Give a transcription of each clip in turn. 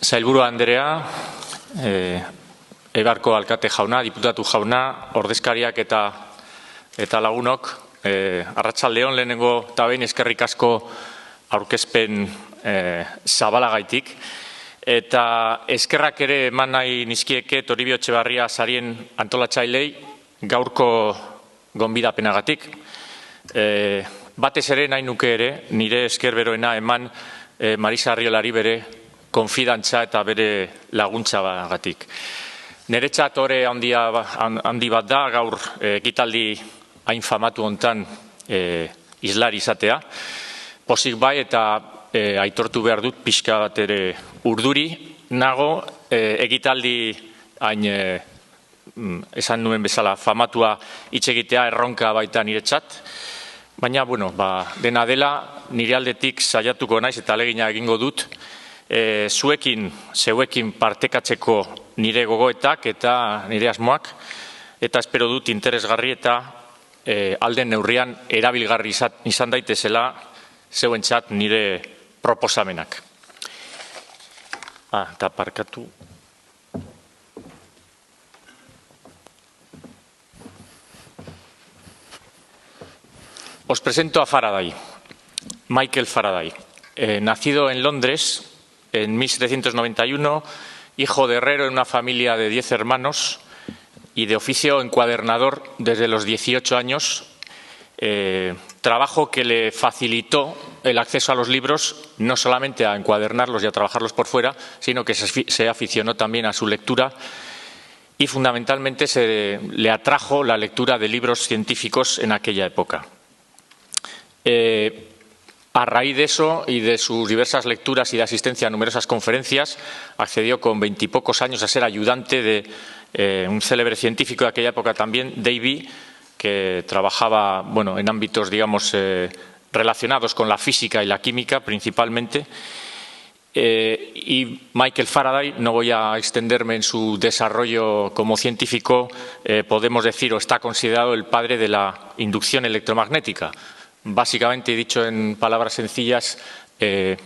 Sailburu Andrea, Eibarko alkate jauna, diputatu jauna, ordezkariak eta lagunok, arratsaldeon lehenengo eta behin eskerrik asko aurkezpen zabalagaitik. Eta eskerrak ere eman nahi nizkieke Toribio Etxebarria sarien antolatzailei gaurko gonbidapenagatik. Batez ere nahi nuke ere, nire esker beroena eman Marisa Arriolari bere konfidantza eta bere laguntza bagatik. Niretzat ore handi bat da gaur ekitaldi hain famatu hontan islari izatea. Pozik bai eta aitortu behar dut pixka bat ere urduri nago ekitaldi hain esan nuen bezala famatua hitz egitea erronka baita niretzat. Baina, dena dela, nire aldetik saiatuko naiz eta ahalegina egingo dut, zeuekin partekatzeko nire gogoetak eta nire asmoak, eta espero dut interesgarri eta alden neurrian erabilgarri izan daitezela zeuentzat nire proposamenak. Eta parkatu. Os presento a Faraday, Michael Faraday, nacido en Londres en 1791, hijo de herrero en una familia de 10 hermanos y de oficio encuadernador desde los 18 años, trabajo que le facilitó el acceso a los libros, no solamente a encuadernarlos y a trabajarlos por fuera, sino que se aficionó también a su lectura y fundamentalmente le atrajo la lectura de libros científicos en aquella época. A raíz de eso y de sus diversas lecturas y de asistencia a numerosas conferencias, accedió con 20 y pocos años a ser ayudante de un célebre científico de aquella época también, Davy, que trabajaba en ámbitos, digamos, relacionados con la física y la química principalmente. Y Michael Faraday, no voy a extenderme en su desarrollo como científico, podemos decir o está considerado el padre de la inducción electromagnética. Básicamente, dicho en palabras sencillas, este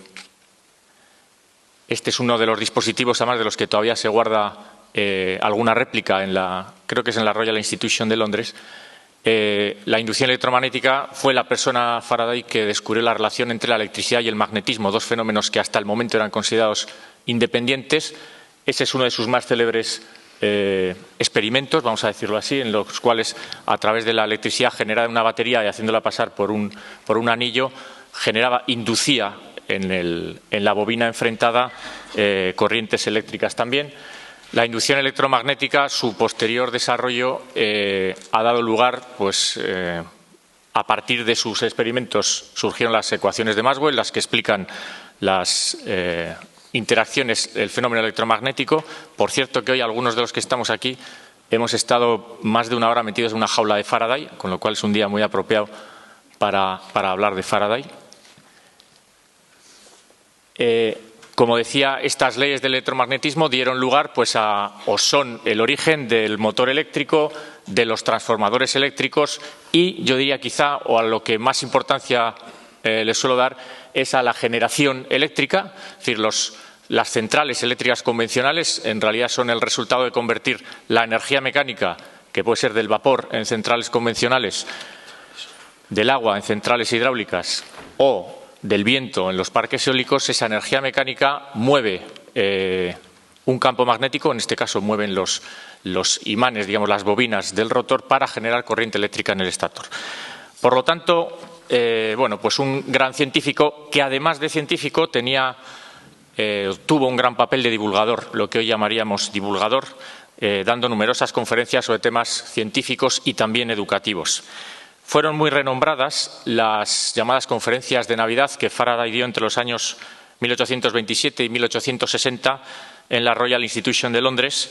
es uno de los dispositivos, además de los que todavía se guarda alguna réplica creo que es en la Royal Institution de Londres. La inducción electromagnética fue la persona Faraday que descubrió la relación entre la electricidad y el magnetismo, dos fenómenos que hasta el momento eran considerados independientes. Ese es uno de sus más célebres experimentos, vamos a decirlo así, en los cuales a través de la electricidad generada en una batería y haciéndola pasar por un anillo, inducía en la bobina enfrentada corrientes eléctricas también. La inducción electromagnética, su posterior desarrollo ha dado lugar, a partir de sus experimentos surgieron las ecuaciones de Maxwell, las que explican las interacciones del fenómeno electromagnético. Por cierto que hoy algunos de los que estamos aquí hemos estado más de una hora metidos en una jaula de Faraday, con lo cual es un día muy apropiado para hablar de Faraday. Como decía, estas leyes del electromagnetismo dieron lugar o son el origen del motor eléctrico, de los transformadores eléctricos y yo diría quizá, o a lo que más importancia le suelo dar, es a la generación eléctrica. Es decir, las centrales eléctricas convencionales en realidad son el resultado de convertir la energía mecánica, que puede ser del vapor en centrales convencionales, del agua en centrales hidráulicas o del viento en los parques eólicos. Esa energía mecánica mueve un campo magnético, en este caso mueven los imanes, digamos las bobinas del rotor para generar corriente eléctrica en el estator. Por lo tanto, un gran científico que además de científico tuvo un gran papel de divulgador, lo que hoy llamaríamos divulgador, dando numerosas conferencias sobre temas científicos y también educativos. Fueron muy renombradas las llamadas conferencias de Navidad que Faraday dio entre los años 1827 y 1860 en la Royal Institution de Londres,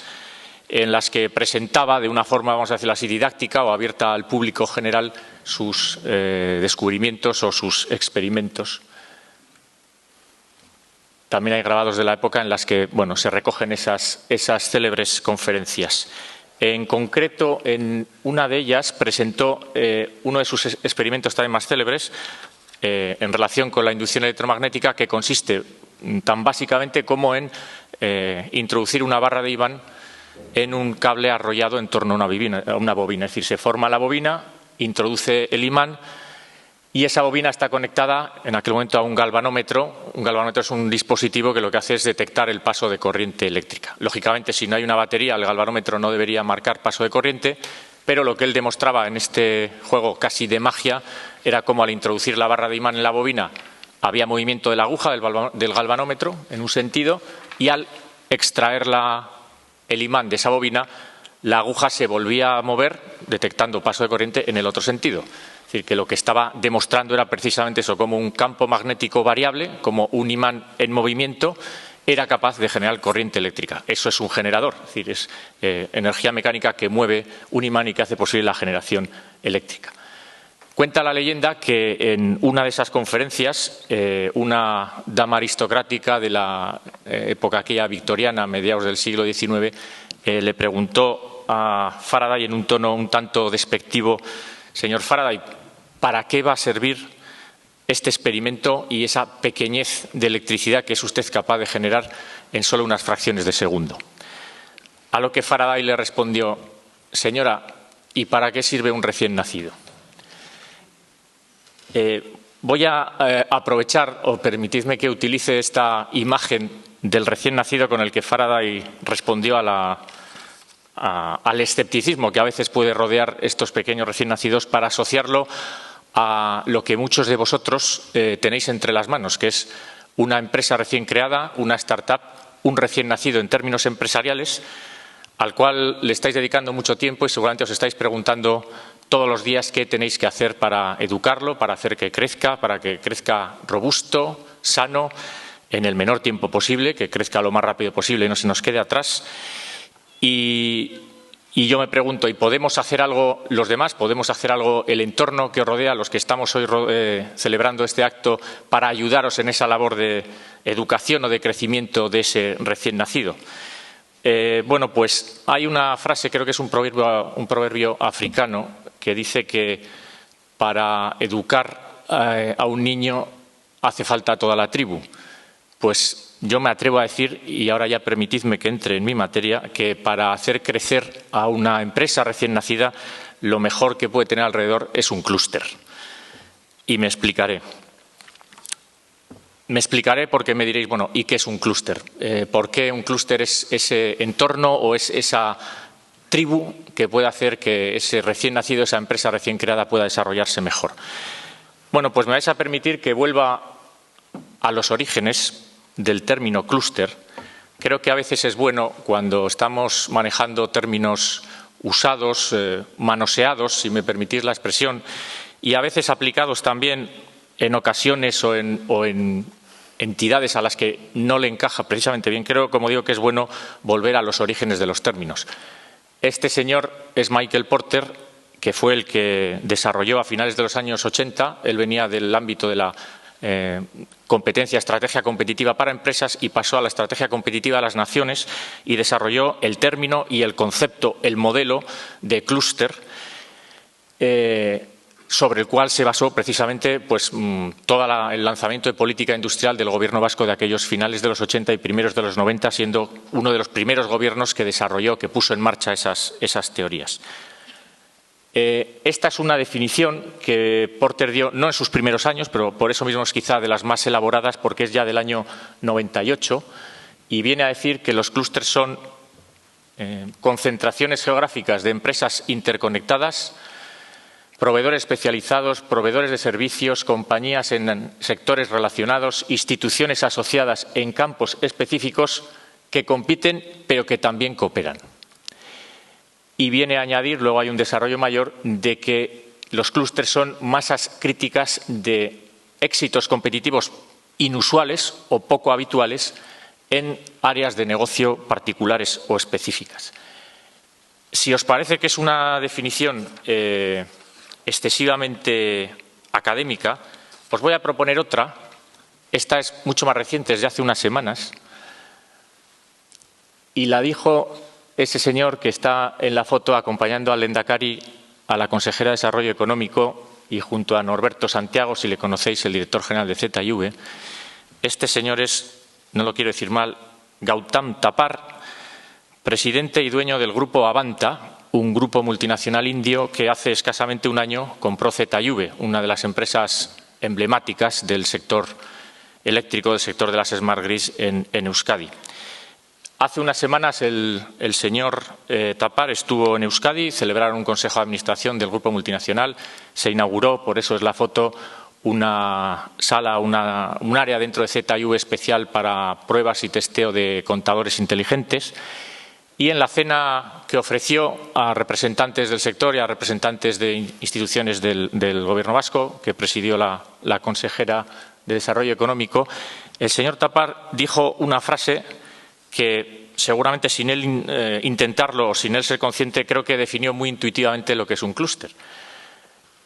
en las que presentaba de una forma, vamos a decirlo así, didáctica o abierta al público general sus descubrimientos o sus experimentos. También hay grabados de la época en las que se recogen esas célebres conferencias. En concreto, en una de ellas presentó uno de sus experimentos también más célebres en relación con la inducción electromagnética, que consiste tan básicamente como en introducir una barra de imán en un cable arrollado en torno a una bobina. Es decir, se forma la bobina, introduce el imán y esa bobina está conectada en aquel momento a un galvanómetro. Un galvanómetro es un dispositivo que lo que hace es detectar el paso de corriente eléctrica. Lógicamente, si no hay una batería, el galvanómetro no debería marcar paso de corriente, pero lo que él demostraba en este juego casi de magia era cómo al introducir la barra de imán en la bobina había movimiento de la aguja del galvanómetro en un sentido y al extraer el imán de esa bobina, la aguja se volvía a mover detectando paso de corriente en el otro sentido. Es decir, que lo que estaba demostrando era precisamente eso, como un campo magnético variable, como un imán en movimiento, era capaz de generar corriente eléctrica. Eso es un generador, es decir, es energía mecánica que mueve un imán y que hace posible la generación eléctrica. Cuenta la leyenda que en una de esas conferencias, una dama aristocrática de la época aquella victoriana, a mediados del siglo XIX, le preguntó a Faraday en un tono un tanto despectivo: señor Faraday, ¿para qué va a servir este experimento y esa pequeñez de electricidad que es usted capaz de generar en solo unas fracciones de segundo? A lo que Faraday le respondió: señora, ¿y para qué sirve un recién nacido? Voy a aprovechar, o permitidme que utilice esta imagen del recién nacido con el que Faraday respondió al escepticismo que a veces puede rodear estos pequeños recién nacidos, para asociarlo a lo que muchos de vosotros tenéis entre las manos, que es una empresa recién creada, una startup, un recién nacido en términos empresariales, al cual le estáis dedicando mucho tiempo y seguramente os estáis preguntando todos los días qué tenéis que hacer para educarlo, para hacer que crezca robusto, sano, en el menor tiempo posible, que crezca lo más rápido posible y no se nos quede atrás. Y yo me pregunto, ¿y podemos hacer algo los demás? ¿Podemos hacer algo el entorno que os rodea, los que estamos hoy celebrando este acto, para ayudaros en esa labor de educación o de crecimiento de ese recién nacido? Bueno, pues hay una frase, creo que es un proverbio africano, que dice que para educar a un niño hace falta toda la tribu. Pues yo me atrevo a decir, y ahora ya permitidme que entre en mi materia, que para hacer crecer a una empresa recién nacida, lo mejor que puede tener alrededor es un clúster. Y me explicaré. Me explicaré porque me diréis, bueno, ¿y qué es un clúster? ¿Por qué un clúster es ese entorno o es esa tribu que puede hacer que ese recién nacido, esa empresa recién creada, pueda desarrollarse mejor? Bueno, pues me vais a permitir que vuelva a los orígenes del término clúster. Creo que a veces es bueno, cuando estamos manejando términos usados, manoseados, si me permitís la expresión, y a veces aplicados también en ocasiones o en entidades a las que no le encaja precisamente bien, creo, como digo, que es bueno volver a los orígenes de los términos. Este señor es Michael Porter, que fue el que desarrolló a finales de los años 80, él venía del ámbito de la estrategia competitiva para empresas y pasó a la estrategia competitiva de las naciones y desarrolló el término y el concepto, el modelo de clúster, sobre el cual se basó precisamente pues, todo el lanzamiento de política industrial del gobierno vasco de aquellos finales de los 80 y primeros de los 90, siendo uno de los primeros gobiernos que desarrolló, que puso en marcha esas teorías. Esta es una definición que Porter dio no en sus primeros años, pero por eso mismo es quizá de las más elaboradas, porque es ya del año 98 y viene a decir que los clústeres son concentraciones geográficas de empresas interconectadas, proveedores especializados, proveedores de servicios, compañías en sectores relacionados, instituciones asociadas en campos específicos que compiten pero que también cooperan. Y viene a añadir, luego hay un desarrollo mayor, de que los clústeres son masas críticas de éxitos competitivos inusuales o poco habituales en áreas de negocio particulares o específicas. Si os parece que es una definición excesivamente académica, os voy a proponer otra. Esta es mucho más reciente, es de hace unas semanas, y la dijo ese señor que está en la foto acompañando al Lehendakari, a la consejera de Desarrollo Económico y junto a Norberto Santiago, si le conocéis, el director general de ZIV. Este señor es, no lo quiero decir mal, Gautam Tapar, presidente y dueño del grupo Avanta, un grupo multinacional indio que hace escasamente un año compró ZV, una de las empresas emblemáticas del sector eléctrico, del sector de las Smart Grids en Euskadi. Hace unas semanas el señor Tapar estuvo en Euskadi, celebraron un consejo de administración del grupo multinacional, se inauguró, por eso es la foto, una sala, un área dentro de ZV especial para pruebas y testeo de contadores inteligentes. Y en la cena que ofreció a representantes del sector y a representantes de instituciones del Gobierno vasco, que presidió la consejera de Desarrollo Económico, el señor Tapar dijo una frase que seguramente sin él intentarlo o sin él ser consciente, creo que definió muy intuitivamente lo que es un clúster.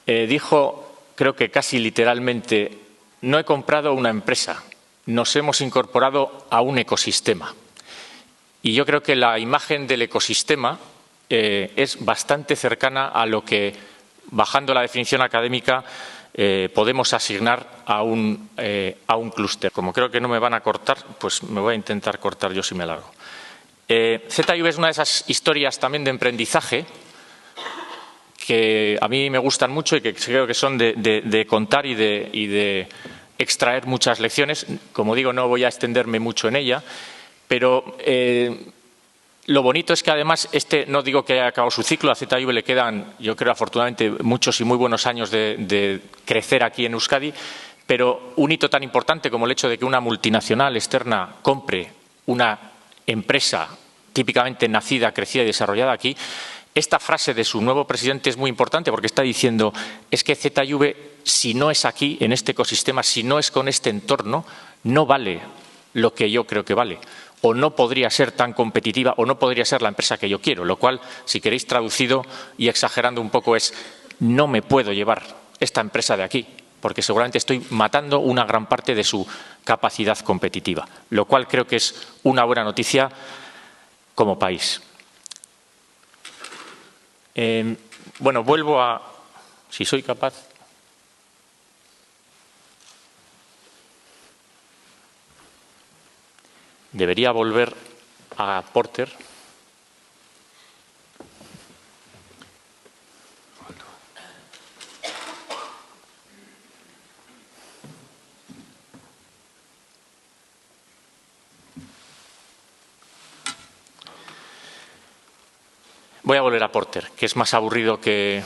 Dijo, creo que casi literalmente, no he comprado una empresa, nos hemos incorporado a un ecosistema. Y yo creo que la imagen del ecosistema es bastante cercana a lo que, bajando la definición académica, podemos asignar a un clúster. Como creo que no me van a cortar, pues me voy a intentar cortar yo si me largo. ZV es una de esas historias también de emprendizaje que a mí me gustan mucho y que creo que son de contar y de extraer muchas lecciones. Como digo, no voy a extenderme mucho en ella. Pero lo bonito es que además no digo que haya acabado su ciclo, a ZV le quedan, yo creo afortunadamente, muchos y muy buenos años de crecer aquí en Euskadi, pero un hito tan importante como el hecho de que una multinacional externa compre una empresa típicamente nacida, crecida y desarrollada aquí, esta frase de su nuevo presidente es muy importante porque está diciendo es que ZV, si no es aquí, en este ecosistema, si no es con este entorno, no vale lo que yo creo que vale. O no podría ser tan competitiva o no podría ser la empresa que yo quiero, lo cual, si queréis traducido y exagerando un poco, es no me puedo llevar esta empresa de aquí, porque seguramente estoy matando una gran parte de su capacidad competitiva, lo cual creo que es una buena noticia como país. Bueno, vuelvo a, si soy capaz. Debería volver a Porter. Voy a volver a Porter, que es más aburrido que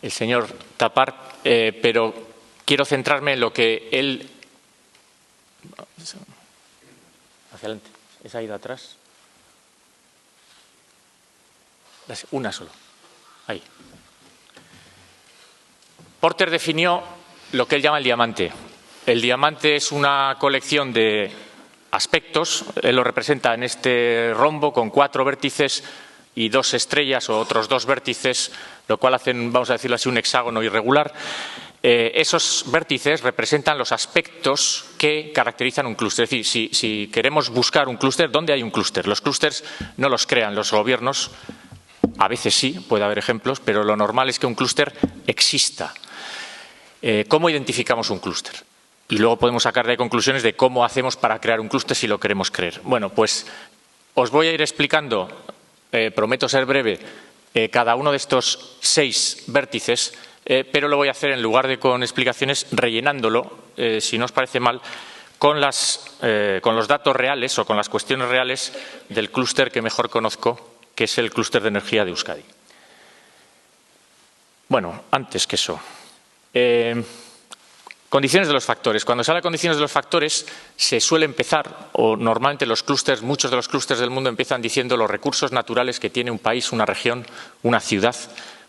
el señor Tapar, pero quiero centrarme en lo que él... Hacia adelante. ¿Es ahí de atrás? Una solo. Ahí. Porter definió lo que él llama el diamante. El diamante es una colección de aspectos. Él lo representa en este rombo con 4 vértices y 2 estrellas o otros 2 vértices, lo cual hacen, vamos a decirlo así, un hexágono irregular. Esos vértices representan los aspectos que caracterizan un clúster. Es decir, si queremos buscar un clúster, ¿dónde hay un clúster? Los clústers no los crean los gobiernos, a veces sí, puede haber ejemplos, pero lo normal es que un clúster exista. ¿Cómo identificamos un clúster? Y luego podemos sacar de conclusiones de cómo hacemos para crear un clúster si lo queremos creer. Bueno, pues os voy a ir explicando, prometo ser breve, cada uno de estos 6 vértices, pero lo voy a hacer en lugar de con explicaciones rellenándolo, si no os parece mal, con los datos reales o con las cuestiones reales del clúster que mejor conozco, que es el clúster de energía de Euskadi. Bueno, antes que eso, condiciones de los factores. Cuando se habla de condiciones de los factores, se suele empezar, o normalmente los clústeres, muchos de los clústeres del mundo empiezan diciendo los recursos naturales que tiene un país, una región, una ciudad,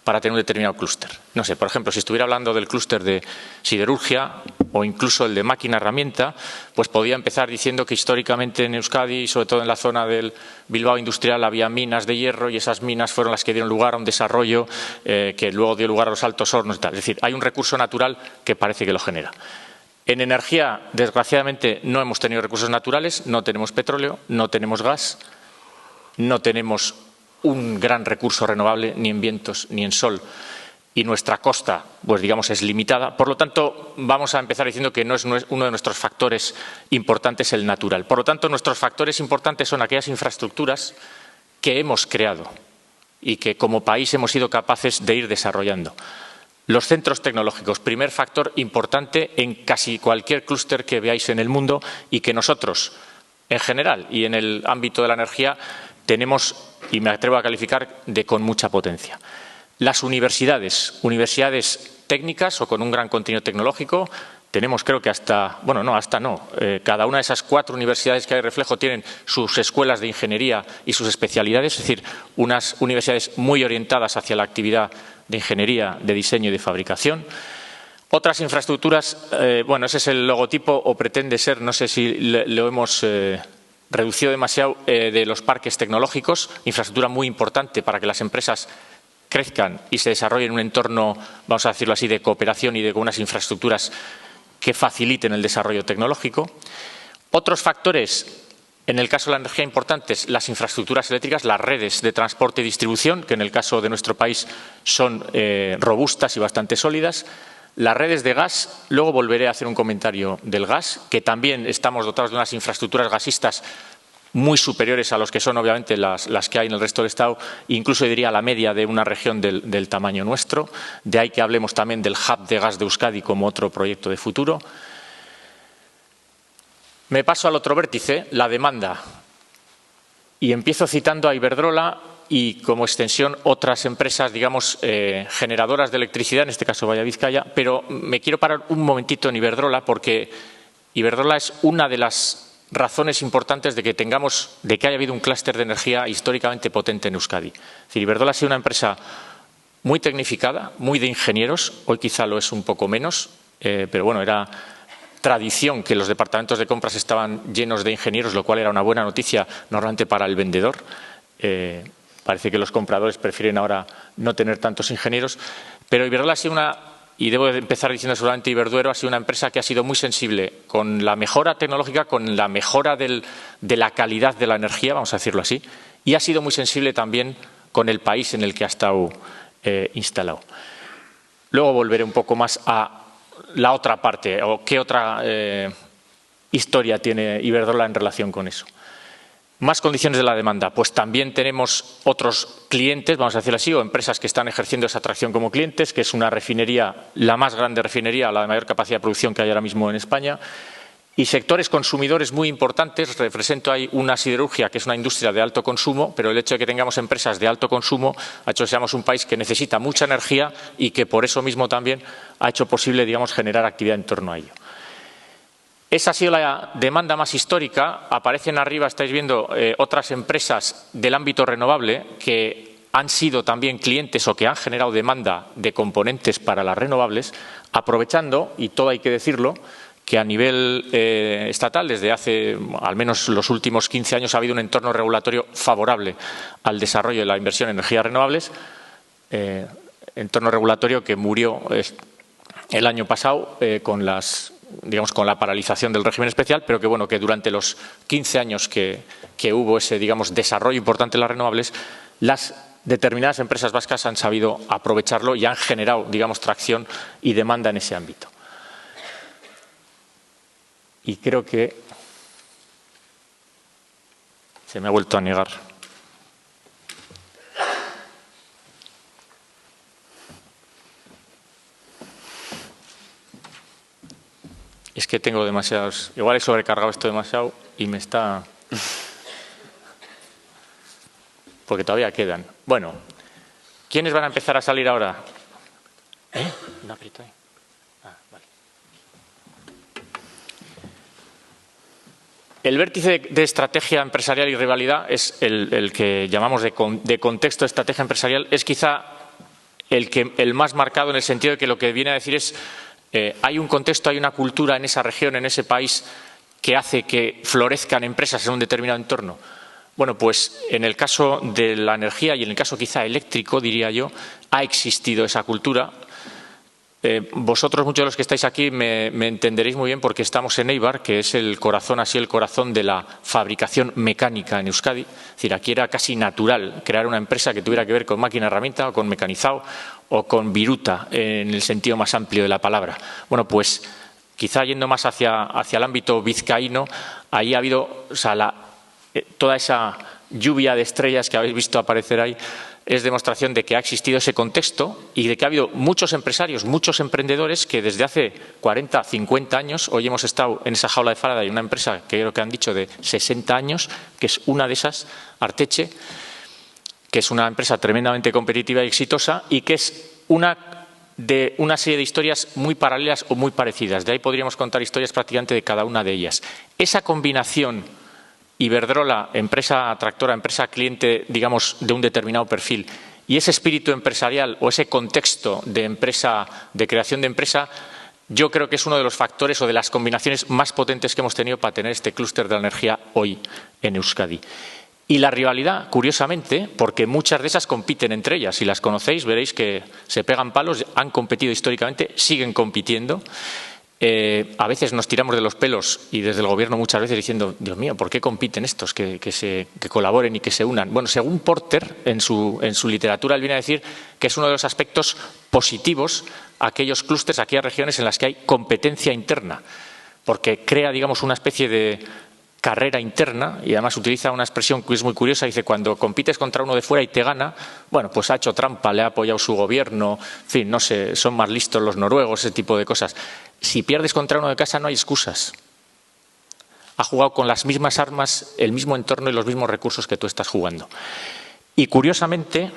para tener un determinado clúster. No sé, por ejemplo, si estuviera hablando del clúster de siderurgia o incluso el de máquina-herramienta, pues podía empezar diciendo que históricamente en Euskadi, sobre todo en la zona del Bilbao industrial, había minas de hierro y esas minas fueron las que dieron lugar a un desarrollo que luego dio lugar a los altos hornos y tal. Es decir, hay un recurso natural que parece que lo genera. En energía, desgraciadamente, no hemos tenido recursos naturales, no tenemos petróleo, no tenemos gas, no tenemos un gran recurso renovable ni en vientos ni en sol. y nuestra costa, pues digamos, es limitada. Por lo tanto, vamos a empezar diciendo que no es uno de nuestros factores importantes el natural. Por lo tanto, nuestros factores importantes son aquellas infraestructuras que hemos creado y que como país hemos sido capaces de ir desarrollando. Los centros tecnológicos, primer factor importante en casi cualquier clúster que veáis en el mundo y que nosotros, en general y en el ámbito de la energía, tenemos, y me atrevo a calificar, de con mucha potencia. Las universidades técnicas o con un gran contenido tecnológico, tenemos creo que cada una de esas 4 universidades que hay reflejo tienen sus escuelas de ingeniería y sus especialidades, es decir, unas universidades muy orientadas hacia la actividad de ingeniería, de diseño y de fabricación. Otras infraestructuras, ese es el logotipo o pretende ser, no sé si lo hemos reducido demasiado, de los parques tecnológicos, infraestructura muy importante para que las empresas crezcan y se desarrollen en un entorno, vamos a decirlo así, de cooperación y de unas infraestructuras que faciliten el desarrollo tecnológico. Otros factores, en el caso de la energía importantes, las infraestructuras eléctricas, las redes de transporte y distribución, que en el caso de nuestro país son robustas y bastante sólidas. Las redes de gas, luego volveré a hacer un comentario del gas, que también estamos dotados de unas infraestructuras gasistas muy superiores a los que son obviamente las que hay en el resto del Estado, incluso diría la media de una región del tamaño nuestro. De ahí que hablemos también del hub de gas de Euskadi como otro proyecto de futuro. Me paso al otro vértice, la demanda. Y empiezo citando a Iberdrola y como extensión otras empresas, digamos, generadoras de electricidad, en este caso Valle Vizcaya, pero me quiero parar un momentito en Iberdrola porque Iberdrola es una de las razones importantes de que haya habido un clúster de energía históricamente potente en Euskadi. Es decir, Iberdrola ha sido una empresa muy tecnificada, muy de ingenieros, hoy quizá lo es un poco menos, pero bueno, era tradición que los departamentos de compras estaban llenos de ingenieros, lo cual era una buena noticia normalmente para el vendedor. Parece que los compradores prefieren ahora no tener tantos ingenieros, pero Iberdrola ha sido y debo empezar diciendo seguramente Iberduero, ha sido una empresa que ha sido muy sensible con la mejora tecnológica, con la mejora de la calidad de la energía, vamos a decirlo así, y ha sido muy sensible también con el país en el que ha estado instalado. Luego volveré un poco más a la otra parte, o qué otra historia tiene Iberdrola en relación con eso. Más condiciones de la demanda. Pues también tenemos otros clientes, vamos a decirlo así, o empresas que están ejerciendo esa atracción como clientes, que es una refinería, la más grande refinería, la de mayor capacidad de producción que hay ahora mismo en España, y sectores consumidores muy importantes. Represento ahí una siderurgia, que es una industria de alto consumo, pero el hecho de que tengamos empresas de alto consumo ha hecho que seamos un país que necesita mucha energía y que por eso mismo también ha hecho posible, digamos, generar actividad en torno a ello. Esa ha sido la demanda más histórica. Aparecen arriba, estáis viendo, otras empresas del ámbito renovable que han sido también clientes o que han generado demanda de componentes para las renovables, aprovechando, y todo hay que decirlo, que a nivel estatal, desde hace al menos los últimos 15 años, ha habido un entorno regulatorio favorable al desarrollo de la inversión en energías renovables, entorno regulatorio que murió el año pasado con la paralización del régimen especial, pero que durante los 15 años que hubo ese, desarrollo importante en las renovables, las determinadas empresas vascas han sabido aprovecharlo y han generado, tracción y demanda en ese ámbito. Y creo que se me ha vuelto a negar. Es que tengo demasiados... Igual he sobrecargado esto demasiado y me está... Porque todavía quedan. Bueno, ¿quiénes van a empezar a salir ahora? ¿No aprieto ahí? Vale. El vértice de estrategia empresarial y rivalidad es el que llamamos de contexto de estrategia empresarial. Es quizá el más marcado en el sentido de que lo que viene a decir es hay un contexto, hay una cultura en esa región, en ese país, que hace que florezcan empresas en un determinado entorno. Bueno, pues en el caso de la energía y en el caso quizá eléctrico, diría yo, ha existido esa cultura. Vosotros, muchos de los que estáis aquí, me entenderéis muy bien porque estamos en Eibar, que es el corazón de la fabricación mecánica en Euskadi. Es decir, aquí era casi natural crear una empresa que tuviera que ver con máquina herramienta o con mecanizado o con viruta en el sentido más amplio de la palabra. Bueno, pues quizá yendo más hacia el ámbito vizcaíno, ahí ha habido, o sea, toda esa lluvia de estrellas que habéis visto aparecer ahí es demostración de que ha existido ese contexto y de que ha habido muchos empresarios, muchos emprendedores que desde hace 40, 50 años, hoy hemos estado en esa jaula de Faraday, una empresa que creo que han dicho de 60 años, que es una de esas, Arteche, que es una empresa tremendamente competitiva y exitosa y que es de una serie de historias muy paralelas o muy parecidas. De ahí podríamos contar historias prácticamente de cada una de ellas. Esa combinación Iberdrola, empresa tractora, empresa cliente, digamos, de un determinado perfil, y ese espíritu empresarial o ese contexto de empresa, de creación de empresa, yo creo que es uno de los factores o de las combinaciones más potentes que hemos tenido para tener este clúster de la energía hoy en Euskadi. Y la rivalidad, curiosamente, porque muchas de esas compiten entre ellas. Si las conocéis, veréis que se pegan palos, han competido históricamente, siguen compitiendo. A veces nos tiramos de los pelos y desde el Gobierno muchas veces diciendo, Dios mío, ¿por qué compiten estos? Que colaboren y que se unan. Bueno, según Porter, en su literatura, él viene a decir que es uno de los aspectos positivos aquellos clústeres, aquellas regiones en las que hay competencia interna, porque crea, digamos, una especie de carrera interna y además utiliza una expresión que es muy curiosa, dice, cuando compites contra uno de fuera y te gana, bueno, pues ha hecho trampa, le ha apoyado su gobierno, en fin, no sé, son más listos los noruegos, ese tipo de cosas. Si pierdes contra uno de casa no hay excusas. Ha jugado con las mismas armas, el mismo entorno y los mismos recursos que tú estás jugando. Y curiosamente,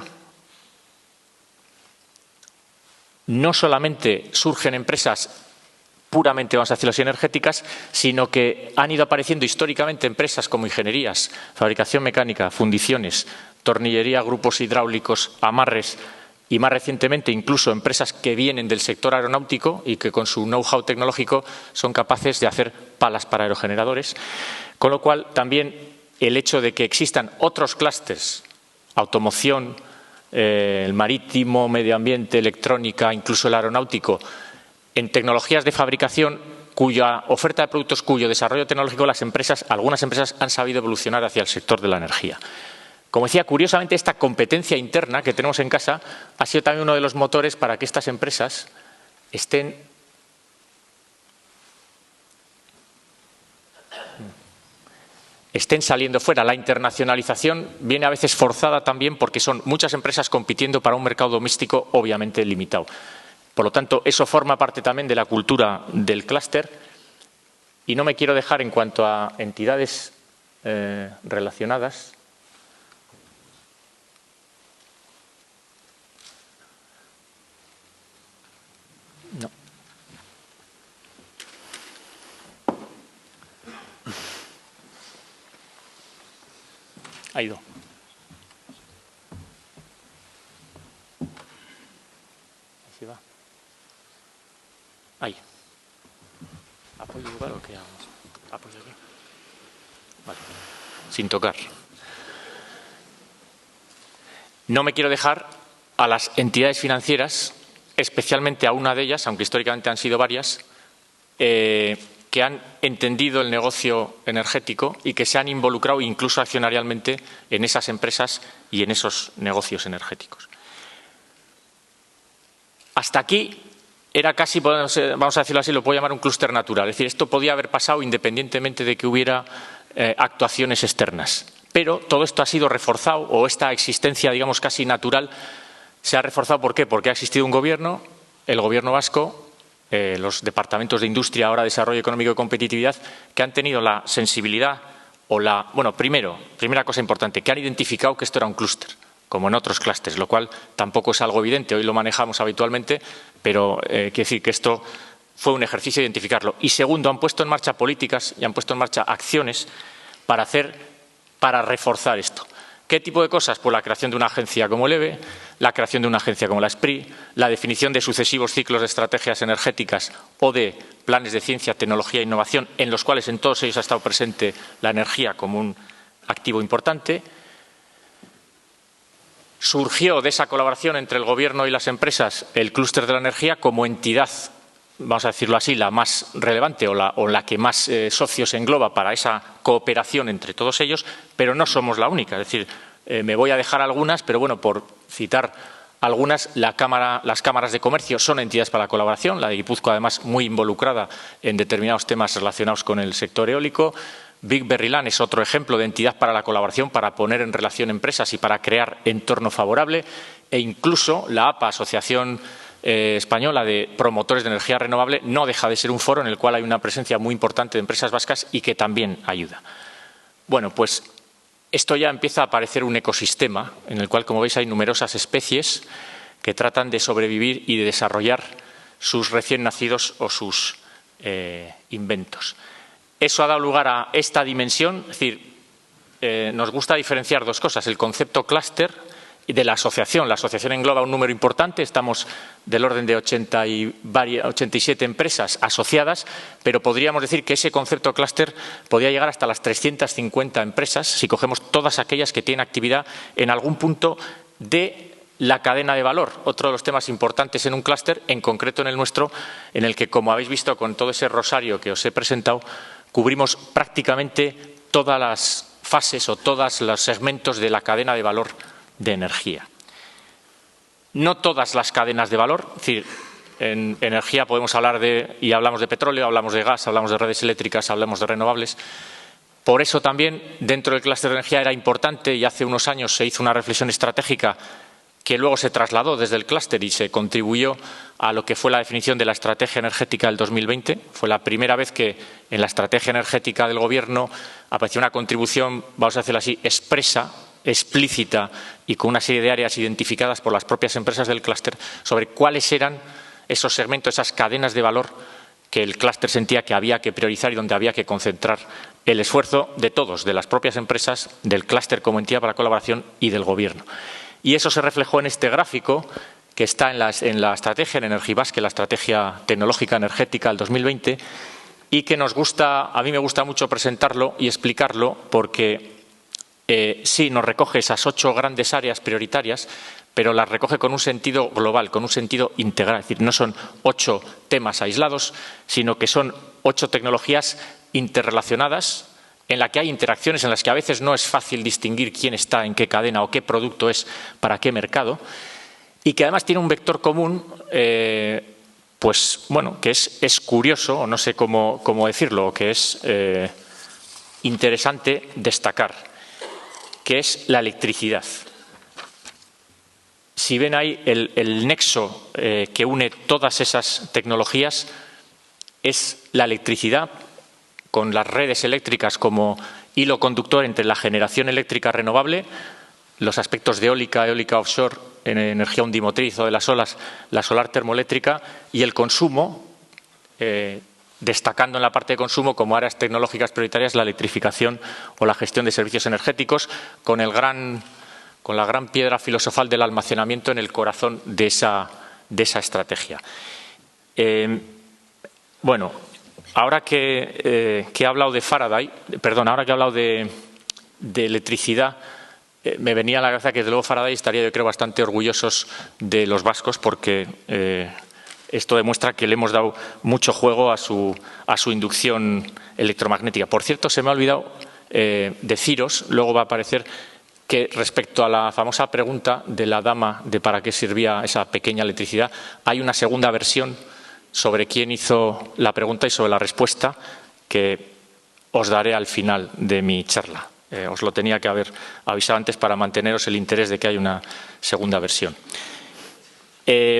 no solamente surgen empresas puramente, vamos a decirlo así, energéticas, sino que han ido apareciendo históricamente empresas como ingenierías, fabricación mecánica, fundiciones, tornillería, grupos hidráulicos, amarres y más recientemente incluso empresas que vienen del sector aeronáutico y que con su know-how tecnológico son capaces de hacer palas para aerogeneradores. Con lo cual también el hecho de que existan otros clústeres, automoción, el marítimo, medio ambiente, electrónica, incluso el aeronáutico, en tecnologías de fabricación cuya oferta de productos, cuyo desarrollo tecnológico algunas empresas han sabido evolucionar hacia el sector de la energía. Como decía, curiosamente esta competencia interna que tenemos en casa ha sido también uno de los motores para que estas empresas estén saliendo fuera. La internacionalización viene a veces forzada también porque son muchas empresas compitiendo para un mercado doméstico obviamente limitado. Por lo tanto, eso forma parte también de la cultura del clúster y no me quiero dejar en cuanto a entidades relacionadas. No. Ha ido. Así va. Ahí. ¿Apoyo lugar o qué hagamos? ¿Apoyo aquí? Vale. Sin tocar. No me quiero dejar a las entidades financieras, especialmente a una de ellas, aunque históricamente han sido varias, que han entendido el negocio energético y que se han involucrado incluso accionarialmente en esas empresas y en esos negocios energéticos. Hasta aquí era casi, vamos a decirlo así, lo puedo llamar un clúster natural. Es decir, esto podía haber pasado independientemente de que hubiera actuaciones externas. Pero todo esto ha sido reforzado, o esta existencia, digamos, casi natural, se ha reforzado. ¿Por qué? Porque ha existido un gobierno, el gobierno vasco, los departamentos de industria, ahora desarrollo económico y competitividad, que han tenido la sensibilidad o la… Bueno, primera cosa importante, que han identificado que esto era un clúster, como en otros clústeres, lo cual tampoco es algo evidente, hoy lo manejamos habitualmente, pero quiero decir que esto fue un ejercicio de identificarlo. Y segundo, han puesto en marcha políticas y han puesto en marcha acciones para reforzar esto. ¿Qué tipo de cosas? Pues la creación de una agencia como el EVE, la creación de una agencia como la SPRI, la definición de sucesivos ciclos de estrategias energéticas o de planes de ciencia, tecnología e innovación, en los cuales en todos ellos ha estado presente la energía como un activo importante. Surgió de esa colaboración entre el Gobierno y las empresas el clúster de la energía como entidad, vamos a decirlo así, la más relevante o la que más socios engloba para esa cooperación entre todos ellos, pero no somos la única. Es decir, me voy a dejar algunas, pero bueno, por citar las cámaras de comercio son entidades para la colaboración, la de Guipúzcoa además muy involucrada en determinados temas relacionados con el sector eólico. Big Berry Land es otro ejemplo de entidad para la colaboración, para poner en relación empresas y para crear entorno favorable. E incluso la APA, Asociación Española de Promotores de Energía Renovable, no deja de ser un foro en el cual hay una presencia muy importante de empresas vascas y que también ayuda. Bueno, pues esto ya empieza a parecer un ecosistema en el cual, como veis, hay numerosas especies que tratan de sobrevivir y de desarrollar sus recién nacidos o sus inventos. Eso ha dado lugar a esta dimensión, es decir, nos gusta diferenciar dos cosas, el concepto clúster y de la asociación. La asociación engloba un número importante, estamos del orden de 87 empresas asociadas, pero podríamos decir que ese concepto clúster podría llegar hasta las 350 empresas si cogemos todas aquellas que tienen actividad en algún punto de la cadena de valor. Otro de los temas importantes en un clúster, en concreto en el nuestro, en el que, como habéis visto con todo ese rosario que os he presentado, cubrimos prácticamente todas las fases o todos los segmentos de la cadena de valor de energía. No todas las cadenas de valor, es decir, en energía podemos hablar y hablamos de petróleo, hablamos de gas, hablamos de redes eléctricas, hablamos de renovables. Por eso también dentro del clúster de energía era importante, y hace unos años se hizo una reflexión estratégica que luego se trasladó desde el clúster y se contribuyó a lo que fue la definición de la estrategia energética del 2020. Fue la primera vez que en la estrategia energética del Gobierno apareció una contribución, vamos a decirlo así, expresa, explícita y con una serie de áreas identificadas por las propias empresas del clúster sobre cuáles eran esos segmentos, esas cadenas de valor que el clúster sentía que había que priorizar y donde había que concentrar el esfuerzo de todos, de las propias empresas, del clúster como entidad para la colaboración y del Gobierno. Y eso se reflejó en este gráfico que está en la estrategia en Energibasque, la estrategia tecnológica energética del 2020, y que a mí me gusta mucho presentarlo y explicarlo porque sí nos recoge esas 8 grandes áreas prioritarias, pero las recoge con un sentido global, con un sentido integral. Es decir, no son 8 temas aislados, sino que son 8 tecnologías interrelacionadas, en la que hay interacciones, en las que a veces no es fácil distinguir quién está en qué cadena o qué producto es para qué mercado, y que además tiene un vector común, pues bueno, que es curioso, o no sé cómo decirlo, que es interesante destacar, que es la electricidad. Si ven ahí el nexo que une todas esas tecnologías es la electricidad, con las redes eléctricas como hilo conductor entre la generación eléctrica renovable, los aspectos de eólica offshore, en energía undimotriz o de las olas, la solar termoeléctrica y el consumo, destacando en la parte de consumo como áreas tecnológicas prioritarias la electrificación o la gestión de servicios energéticos, con la gran piedra filosofal del almacenamiento en el corazón de esa estrategia. Bueno, ahora que he hablado de Faraday, ahora que he hablado de electricidad, me venía a la cabeza que desde luego Faraday estaría, yo creo, bastante orgullosos de los vascos porque esto demuestra que le hemos dado mucho juego a su inducción electromagnética. Por cierto, se me ha olvidado deciros, luego va a aparecer, que respecto a la famosa pregunta de la dama de para qué servía esa pequeña electricidad, hay una segunda versión sobre quién hizo la pregunta y sobre la respuesta que os daré al final de mi charla. Os lo tenía que haber avisado antes para manteneros el interés de que hay una segunda versión.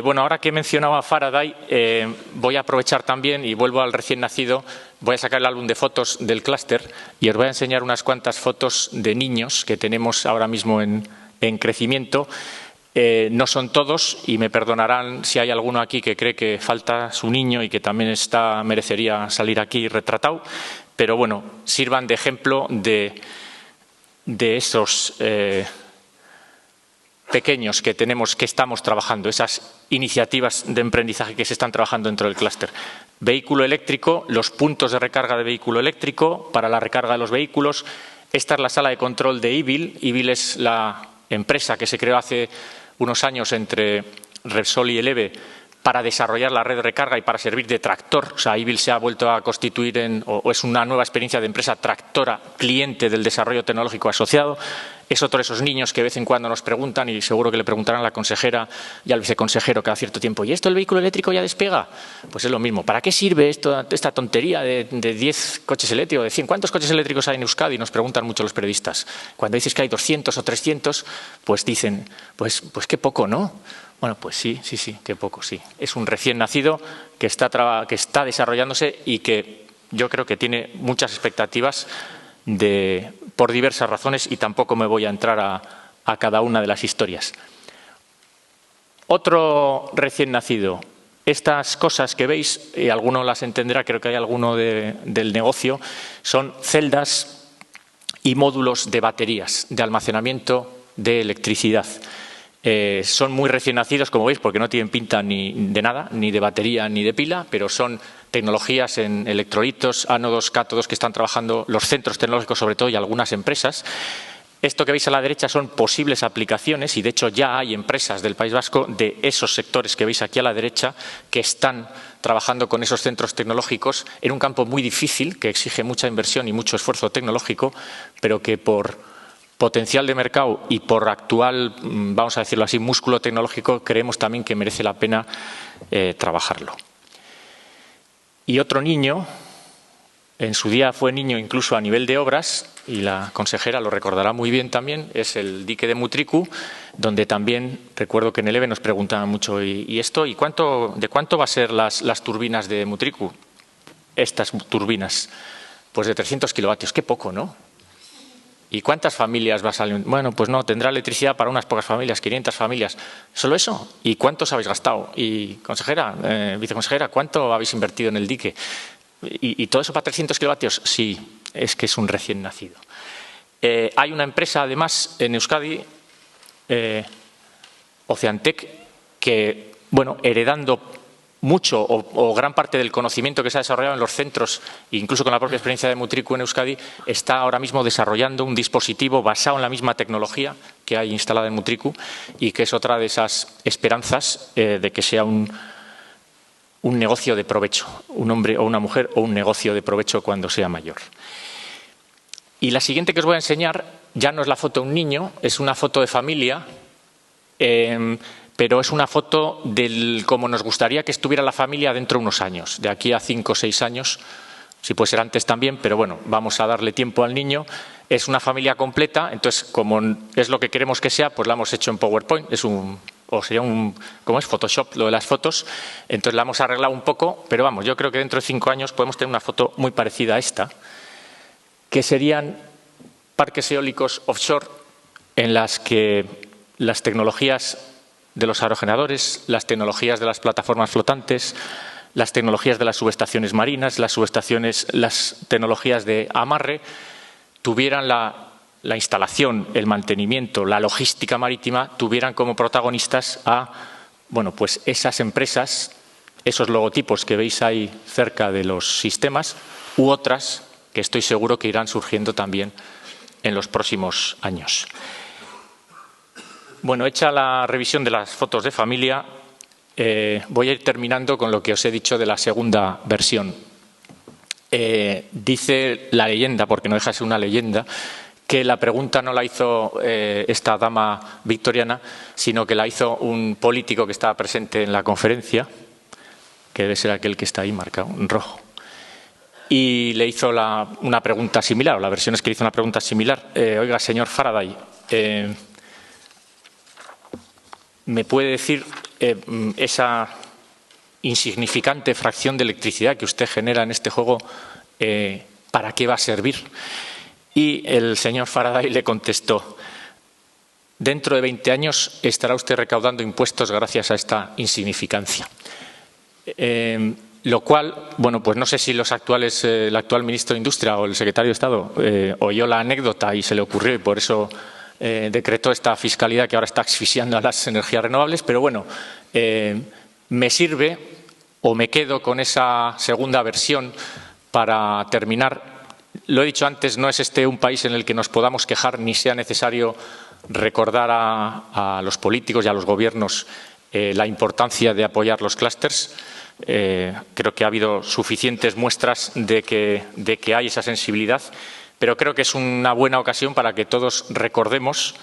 Bueno, ahora que he mencionado a Faraday, voy a aprovechar también y vuelvo al recién nacido. Voy a sacar el álbum de fotos del clúster y os voy a enseñar unas cuantas fotos de niños que tenemos ahora mismo en crecimiento. No son todos y me perdonarán si hay alguno aquí que cree que falta su niño y que también merecería salir aquí retratado, pero bueno, sirvan de ejemplo de esos pequeños que estamos trabajando, esas iniciativas de emprendizaje que se están trabajando dentro del clúster. Vehículo eléctrico, los puntos de recarga de vehículo eléctrico para la recarga de los vehículos. Esta es la sala de control de IBIL. IBIL es la empresa que se creó hace unos años entre Repsol y Eleve para desarrollar la red de recarga y para servir de tractor. O sea, IBIL se ha vuelto a constituir o es una nueva experiencia de empresa tractora, cliente del desarrollo tecnológico asociado. es otro de esos niños que de vez en cuando nos preguntan, y seguro que le preguntarán a la consejera y al viceconsejero cada cierto tiempo, ¿y esto el vehículo eléctrico ya despega? Pues es lo mismo. ¿Para qué sirve esta tontería de 10 coches eléctricos, de 100? ¿Cuántos coches eléctricos hay en Euskadi? Nos preguntan mucho los periodistas. Cuando dices que hay 200 o 300, pues dicen, pues qué poco, ¿no? Bueno, pues sí, qué poco, sí. Es un recién nacido que está desarrollándose y que yo creo que tiene muchas expectativas por diversas razones, y tampoco me voy a entrar a cada una de las historias. Otro recién nacido. Estas cosas que veis, y alguno las entenderá, creo que hay alguno del negocio, son celdas y módulos de baterías, de almacenamiento de electricidad. Son muy recién nacidos, como veis, porque no tienen pinta ni de nada, ni de batería ni de pila, pero son tecnologías en electrolitos, ánodos, cátodos, que están trabajando los centros tecnológicos sobre todo y algunas empresas. Esto que veis a la derecha son posibles aplicaciones, y de hecho ya hay empresas del País Vasco de esos sectores que veis aquí a la derecha que están trabajando con esos centros tecnológicos en un campo muy difícil, que exige mucha inversión y mucho esfuerzo tecnológico, pero que por potencial de mercado y por actual, vamos a decirlo así, músculo tecnológico, creemos también que merece la pena trabajarlo. Y otro niño, en su día fue niño incluso a nivel de obras, y la consejera lo recordará muy bien también, es el dique de Mutriku, donde también recuerdo que en el EVE nos preguntaban mucho, ¿y esto? ¿Y de cuánto va a ser las turbinas de Mutriku? Estas turbinas, pues de 300 kilovatios, qué poco, ¿no? ¿Y cuántas familias va a salir? Bueno, pues no, tendrá electricidad para unas pocas familias, 500 familias. ¿Solo eso? ¿Y cuántos habéis gastado? Y consejera, viceconsejera, ¿cuánto habéis invertido en el dique? ¿Y todo eso para 300 kilovatios? Sí, es que es un recién nacido. Hay una empresa, además, en Euskadi, Oceantec, que, bueno, heredando mucho o gran parte del conocimiento que se ha desarrollado en los centros, incluso con la propia experiencia de Mutriku en Euskadi, está ahora mismo desarrollando un dispositivo basado en la misma tecnología que hay instalada en Mutriku, y que es otra de esas esperanzas de que sea un negocio de provecho, un hombre o una mujer, o un negocio de provecho cuando sea mayor. Y la siguiente que os voy a enseñar ya no es la foto de un niño, es una foto de familia, pero es una foto de cómo nos gustaría que estuviera la familia dentro de unos años, de aquí a 5 o 6 años, si puede ser antes también, pero bueno, vamos a darle tiempo al niño. Es una familia completa, entonces como es lo que queremos que sea, pues la hemos hecho en PowerPoint, ¿cómo es? Photoshop, lo de las fotos, entonces la hemos arreglado un poco, pero vamos, yo creo que dentro de 5 años podemos tener una foto muy parecida a esta, que serían parques eólicos offshore en las que las tecnologías de los aerogeneradores, las tecnologías de las plataformas flotantes, las tecnologías de las subestaciones marinas, las tecnologías de amarre, tuvieran la instalación, el mantenimiento, la logística marítima, tuvieran como protagonistas a, bueno, pues esas empresas, esos logotipos que veis ahí cerca de los sistemas, u otras que estoy seguro que irán surgiendo también en los próximos años. Bueno, hecha la revisión de las fotos de familia, voy a ir terminando con lo que os he dicho de la segunda versión. Dice la leyenda, porque no deja de ser una leyenda, que la pregunta no la hizo esta dama victoriana, sino que la hizo un político que estaba presente en la conferencia, que debe ser aquel que está ahí marcado en rojo. Y le hizo una pregunta similar, o la versión es que le hizo una pregunta similar. Oiga, señor Faraday, ¿me puede decir esa insignificante fracción de electricidad que usted genera en este juego, para qué va a servir? Y el señor Faraday le contestó, dentro de 20 años estará usted recaudando impuestos gracias a esta insignificancia. Lo cual, bueno, pues no sé si el actual ministro de Industria o el secretario de Estado oyó la anécdota y se le ocurrió, y por eso decretó esta fiscalidad que ahora está asfixiando a las energías renovables, pero bueno, me sirve o me quedo con esa segunda versión para terminar. Lo he dicho antes, no es este un país en el que nos podamos quejar ni sea necesario recordar a los políticos y a los gobiernos la importancia de apoyar los clústeres. Creo que ha habido suficientes muestras de que hay esa sensibilidad. pero creo que es una buena ocasión para que todos recordemos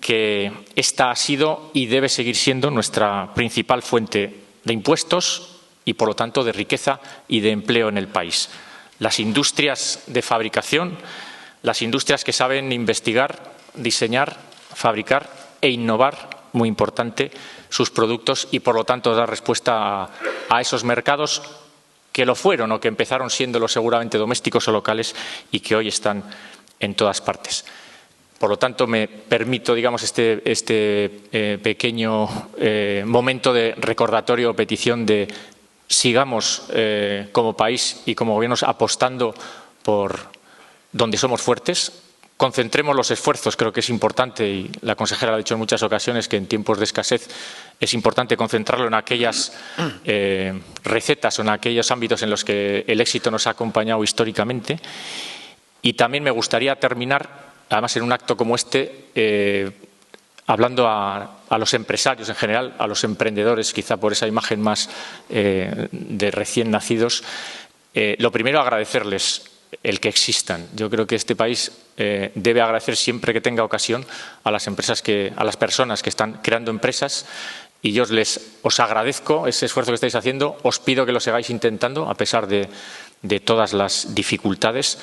que esta ha sido y debe seguir siendo nuestra principal fuente de impuestos y, por lo tanto, de riqueza y de empleo en el país. Las industrias de fabricación, las industrias que saben investigar, diseñar, fabricar e innovar, muy importante, sus productos y, por lo tanto, dar respuesta a esos mercados que lo fueron o que empezaron siéndolo seguramente domésticos o locales y que hoy están en todas partes. Por lo tanto, me permito, digamos, este pequeño momento de recordatorio o petición de sigamos como país y como gobiernos apostando por donde somos fuertes. Concentremos los esfuerzos, creo que es importante, y la consejera lo ha dicho en muchas ocasiones, que en tiempos de escasez es importante concentrarlo en aquellas recetas o en aquellos ámbitos en los que el éxito nos ha acompañado históricamente. Y también me gustaría terminar, además en un acto como este, hablando a los empresarios en general, a los emprendedores, quizá por esa imagen más de recién nacidos. Lo primero, agradecerles el que existan. Yo creo que este país debe agradecer siempre que tenga ocasión a las personas que están creando empresas, y yo os agradezco ese esfuerzo que estáis haciendo. Os pido que lo sigáis intentando a pesar de todas las dificultades.